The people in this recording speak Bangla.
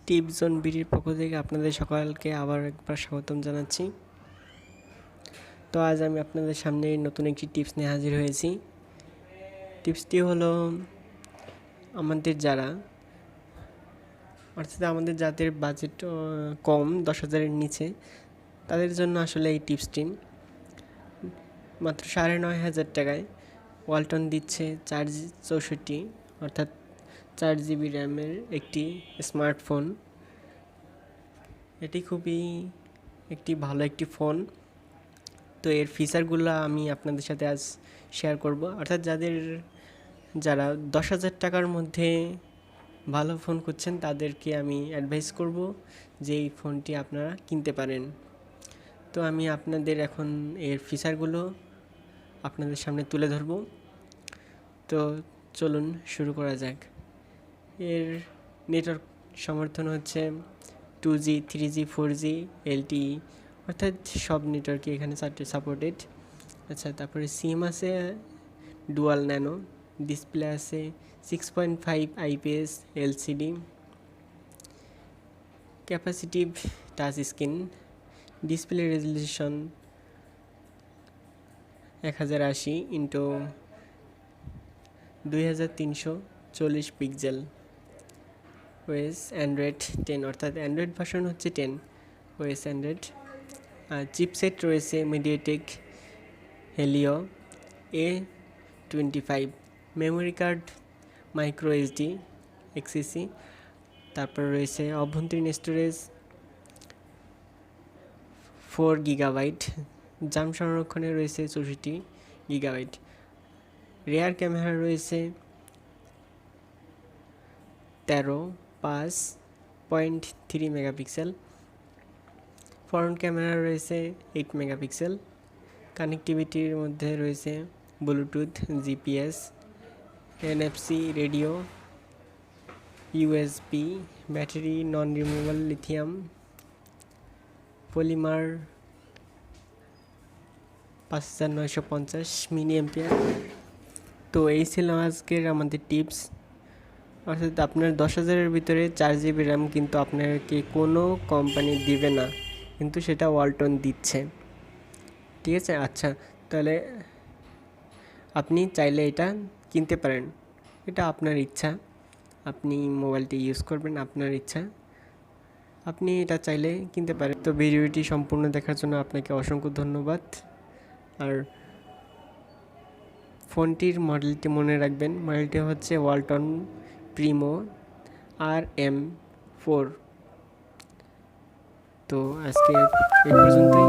টিপ জোন বিডির পক্ষ থেকে আপনাদের সকলকে আবার একবার স্বাগতম জানাচ্ছি। তো আজ আমি আপনাদের সামনে নতুন একটি টিপস নিয়ে হাজির হয়েছি। টিপসটি হলো আমাদের যাদের বাজেট কম 10,000-এর নিচে, তাদের জন্য আসলে এই টিপসটি। মাত্র 9,500 টাকায় ওয়ালটন দিচ্ছে 464 অর্থাৎ 4 জিবি র্যামের একটি স্মার্টফোন। এটি খুবই ভালো একটি ফোন। তো এর ফিচারগুলো আমি আপনাদের সাথে আজ শেয়ার করব। অর্থাৎ যারা 10,000 টাকার মধ্যে ভালো ফোন খুঁজছেন, তাদেরকে আমি অ্যাডভাইস করব যে এই ফোনটি আপনারা কিনতে পারেন। তো আমি আপনাদের এখন এর ফিচারগুলো আপনাদের সামনে তুলে ধরব। তো চলুন শুরু করা যাক। এর নেটওয়ার্ক সমর্থন হচ্ছে 2G, 3G, 4G, LTE, অর্থাৎ সব নেটওয়ার্কই এখানে সাপোর্টেড। আচ্ছা, তারপরে সিম আছে ডুয়াল ন্যানো, ডিসপ্লে আছে 6.5 IPS LCD, capacitive touch screen, display resolution 1080x2340 pixel. OS Android 10 অর্থাৎ অ্যান্ড্রয়েড ভার্সন হচ্ছে 10 ওএস অ্যান্ড্রয়েড। চিপসেট রয়েছে MediaTek Helio A25, memory card micro SD XCC, তারপর রয়েছে অভ্যন্তরীণ স্টোরেজ 4 GB, জাম সংরক্ষণে রয়েছে 64 GB, রেয়ার ক্যামেরা রয়েছে 13.5.3 মেগাপিক্সেল, ফ্রন্ট ক্যামেরা রয়েছে 8 মেগাপিক্সেল, কানেক্টিভিটির মধ্যে রয়েছে Bluetooth, GPS, NFC radio, USB, battery non removable lithium polymer 5950 milliampere. তো এই ছিল আজকের আমাদের টিপস। অর্থাৎ আপনার 10,000-এর ভিতরে 4 জিবি র্যাম কিন্তু আপনাকে কোনো কোম্পানি দিবে না, কিন্তু সেটা ওয়ালটন দিচ্ছে। ঠিক আছে? আচ্ছা, তাহলে আপনি চাইলে এটা কিনতে পারেন। এটা আপনার ইচ্ছা, আপনি মোবাইলটি ইউজ করবেন, আপনার ইচ্ছা, আপনি এটা চাইলে কিনতে পারেন। তো ভিডিওটি সম্পূর্ণ দেখার জন্য আপনাকে অসংখ্য ধন্যবাদ। আর ফোনটির মডেলটি মনে রাখবেন, মডেলটি হচ্ছে ওয়ালটন প্রিমো RM4। তো আজকে এই পর্যন্তই।